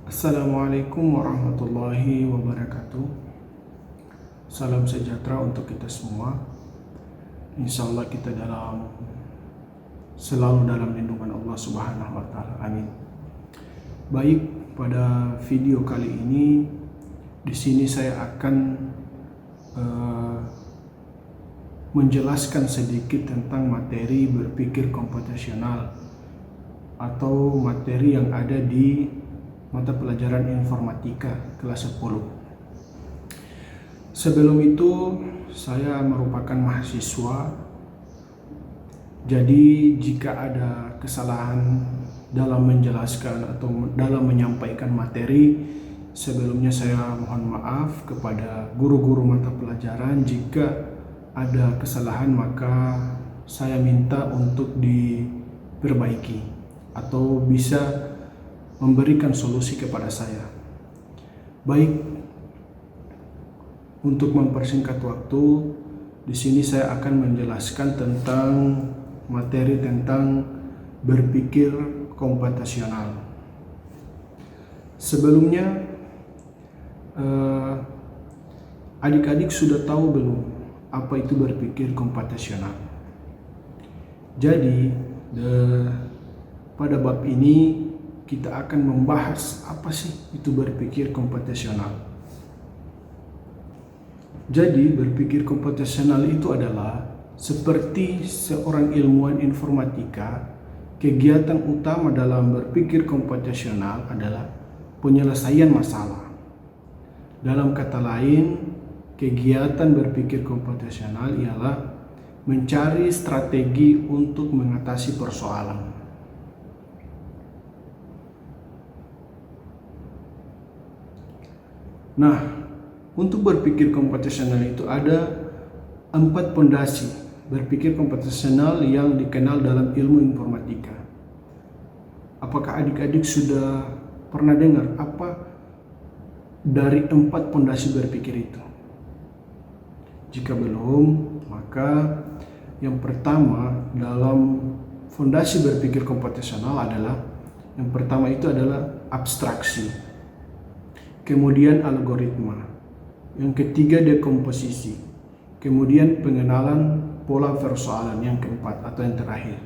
Assalamualaikum warahmatullahi wabarakatuh. Salam sejahtera untuk kita semua. Insya Allah kita selalu dalam lindungan Allah Subhanahu wa Ta'ala. Amin. Baik, pada video kali ini di sini saya akan menjelaskan sedikit tentang materi berpikir komputasional atau materi yang ada di mata pelajaran informatika kelas 10. Sebelum itu saya merupakan mahasiswa, jadi jika ada kesalahan dalam menjelaskan atau dalam menyampaikan materi, sebelumnya saya mohon maaf kepada guru-guru mata pelajaran. Jika ada kesalahan maka saya minta untuk diperbaiki atau bisa memberikan solusi kepada saya. Baik, untuk mempersingkat waktu, di sini saya akan menjelaskan tentang materi tentang berpikir komputasional. Sebelumnya, adik-adik sudah tahu belum apa itu berpikir komputasional? Jadi, pada bab ini kita akan membahas apa sih itu berpikir komputasional. Jadi berpikir komputasional itu adalah seperti seorang ilmuwan informatika, kegiatan utama dalam berpikir komputasional adalah penyelesaian masalah. Dalam kata lain, kegiatan berpikir komputasional ialah mencari strategi untuk mengatasi persoalan. Nah, untuk berpikir komputasional itu ada 4 pondasi berpikir komputasional yang dikenal dalam ilmu informatika. Apakah adik-adik sudah pernah dengar apa dari 4 pondasi berpikir itu? Jika belum, maka yang pertama dalam fondasi berpikir komputasional adalah yang pertama itu adalah abstraksi. Kemudian algoritma, yang ketiga dekomposisi, kemudian pengenalan pola persoalan, yang keempat atau yang terakhir.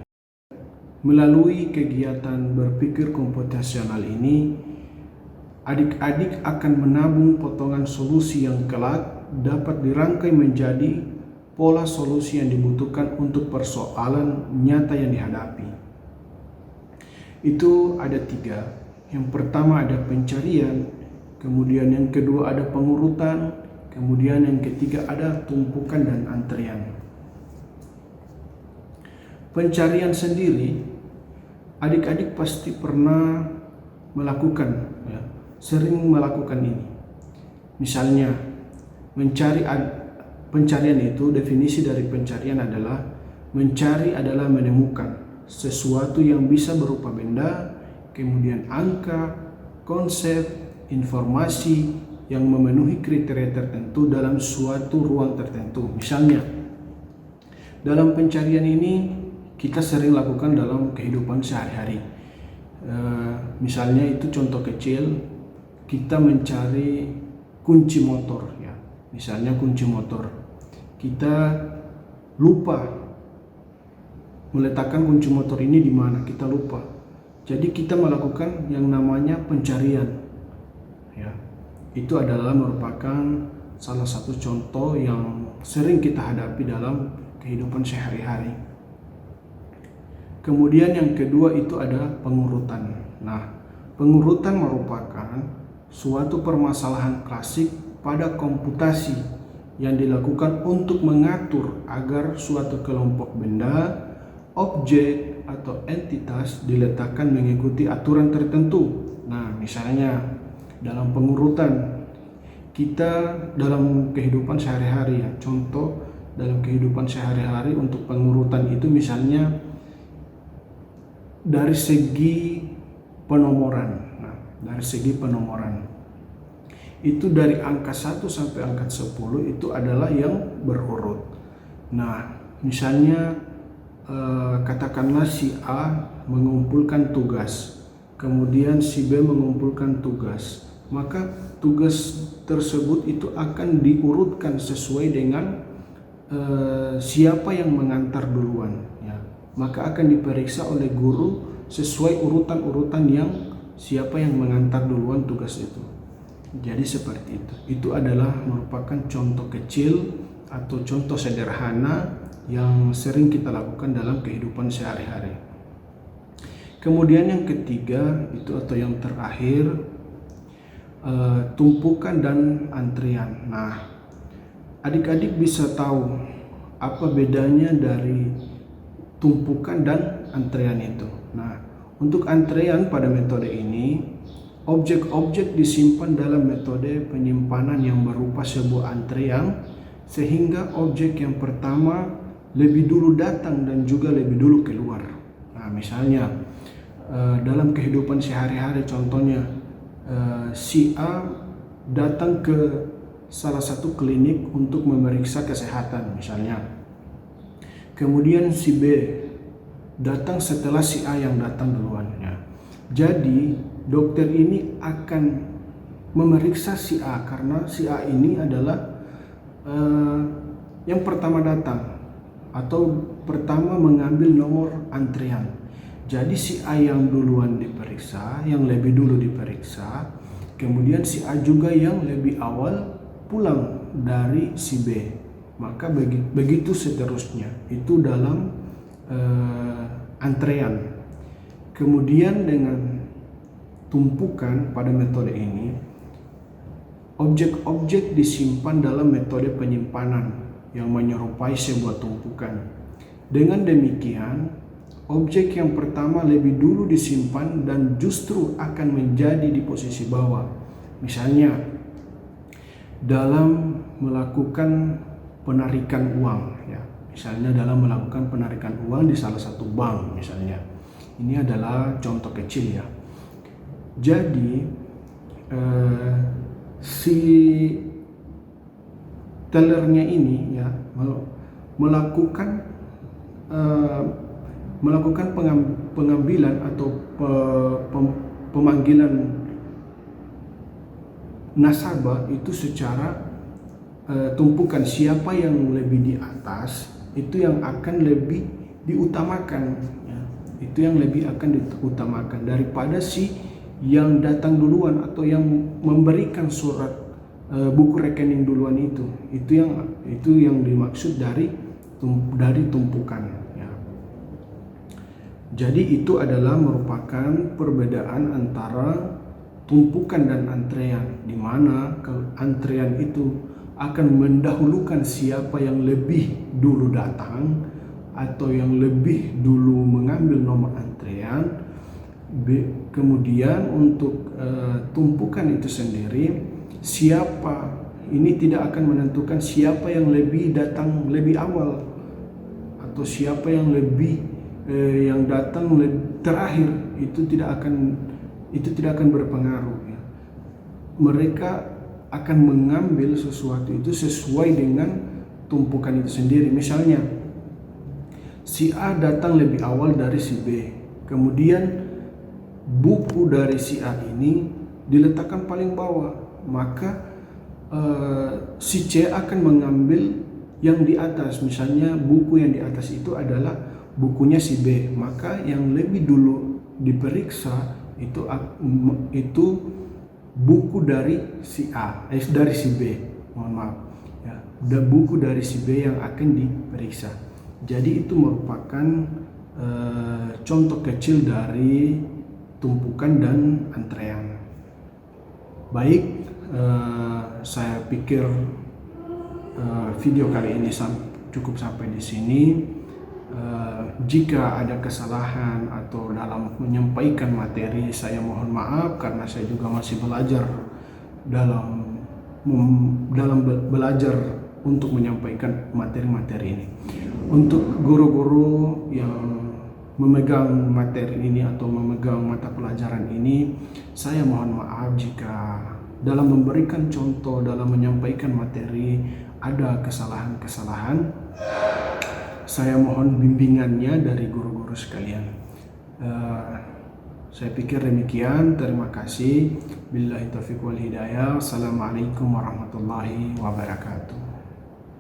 Melalui kegiatan berpikir komputasional ini, adik-adik akan menabung potongan solusi yang kelak dapat dirangkai menjadi pola solusi yang dibutuhkan untuk persoalan nyata yang dihadapi. Itu ada 3. Yang pertama ada pencarian, kemudian yang kedua ada pengurutan, kemudian yang ketiga ada tumpukan dan antrian. Pencarian sendiri, adik-adik pasti pernah melakukan, sering melakukan ini. Misalnya, pencarian itu, definisi dari pencarian adalah mencari adalah menemukan sesuatu yang bisa berupa benda, kemudian angka, konsep, informasi yang memenuhi kriteria tertentu dalam suatu ruang tertentu. Misalnya, dalam pencarian ini kita sering lakukan dalam kehidupan sehari-hari. Misalnya itu contoh kecil, kita mencari kunci motor, ya. Misalnya kunci motor, kita lupa meletakkan kunci motor ini di mana, kita lupa. Jadi kita melakukan yang namanya pencarian. Ya, itu adalah merupakan salah satu contoh yang sering kita hadapi dalam kehidupan sehari-hari. Kemudian yang kedua itu ada pengurutan. Nah, pengurutan merupakan suatu permasalahan klasik pada komputasi yang dilakukan untuk mengatur agar suatu kelompok benda, objek, atau entitas diletakkan mengikuti aturan tertentu. Nah, misalnya dalam pengurutan kita dalam kehidupan sehari-hari, ya. Contoh dalam kehidupan sehari-hari untuk pengurutan itu misalnya dari segi penomoran. Nah, dari segi penomoran itu dari angka 1 sampai angka 10 itu adalah yang berurut. Nah, misalnya katakanlah si A mengumpulkan tugas. kemudian si B mengumpulkan tugas. Maka tugas tersebut itu akan diurutkan sesuai dengan siapa yang mengantar duluan, ya. Maka akan diperiksa oleh guru sesuai urutan-urutan yang siapa yang mengantar duluan tugas itu. Jadi seperti itu. Itu adalah merupakan contoh kecil atau contoh sederhana yang sering kita lakukan dalam kehidupan sehari-hari. Kemudian yang ketiga itu atau yang terakhir, tumpukan dan antrian. Nah, adik-adik bisa tahu apa bedanya dari tumpukan dan antrian itu. Nah, untuk antrian pada metode ini, objek-objek disimpan dalam metode penyimpanan yang berupa sebuah antrian, sehingga objek yang pertama lebih dulu datang dan juga lebih dulu keluar. Nah, misalnya dalam kehidupan sehari-hari, contohnya si A datang ke salah satu klinik untuk memeriksa kesehatan misalnya. Kemudian si B datang setelah si A yang datang duluan. Ya. Jadi dokter ini akan memeriksa si A karena si A ini adalah yang pertama datang atau pertama mengambil nomor antrian. Jadi si A yang duluan diperiksa, yang lebih dulu diperiksa, kemudian si A juga yang lebih awal pulang dari si B. Maka begitu seterusnya. Itu dalam antrean. Kemudian dengan tumpukan pada metode ini, objek-objek disimpan dalam metode penyimpanan yang menyerupai sebuah tumpukan. Dengan demikian, objek yang pertama lebih dulu disimpan dan justru akan menjadi di posisi bawah. Misalnya, dalam melakukan penarikan uang, ya. Misalnya dalam melakukan penarikan uang di salah satu bank, misalnya. Ini adalah contoh kecil, ya. Jadi, si tellernya ini, ya, melakukan pengambilan atau pemanggilan nasabah itu secara tumpukan. Siapa yang lebih di atas itu yang akan lebih diutamakan, ya. Itu yang lebih akan diutamakan daripada si yang datang duluan atau yang memberikan surat buku rekening duluan itu. Itu yang dimaksud dari tumpukan, ya. Jadi itu adalah merupakan perbedaan antara tumpukan dan antrean, di mana antrean itu akan mendahulukan siapa yang lebih dulu datang atau yang lebih dulu mengambil nomor antrean. Kemudian untuk tumpukan itu sendiri, siapa ini tidak akan menentukan siapa yang lebih datang lebih awal atau siapa yang lebih yang datang terakhir. Itu tidak akan berpengaruh, ya. Mereka akan mengambil sesuatu itu sesuai dengan tumpukan itu sendiri. Misalnya si A datang lebih awal dari si B, kemudian buku dari si A ini diletakkan paling bawah, maka si C akan mengambil yang di atas. Misalnya buku yang di atas itu adalah bukunya si B, maka yang lebih dulu diperiksa itu buku dari si A, dari si B, mohon maaf, ya, buku dari si B yang akan diperiksa. Jadi itu merupakan contoh kecil dari tumpukan dan antrean. Baik, saya pikir video kali ini cukup sampai di sini. Jika ada kesalahan atau dalam menyampaikan materi, saya mohon maaf karena saya juga masih belajar dalam belajar untuk menyampaikan materi-materi ini. Untuk guru-guru yang memegang materi ini atau memegang mata pelajaran ini, saya mohon maaf jika dalam memberikan contoh, dalam menyampaikan materi ada kesalahan-kesalahan. Saya mohon bimbingannya dari guru-guru sekalian. Saya pikir demikian. Terima kasih. Billahi taufiq wal hidayah. Assalamualaikum warahmatullahi wabarakatuh.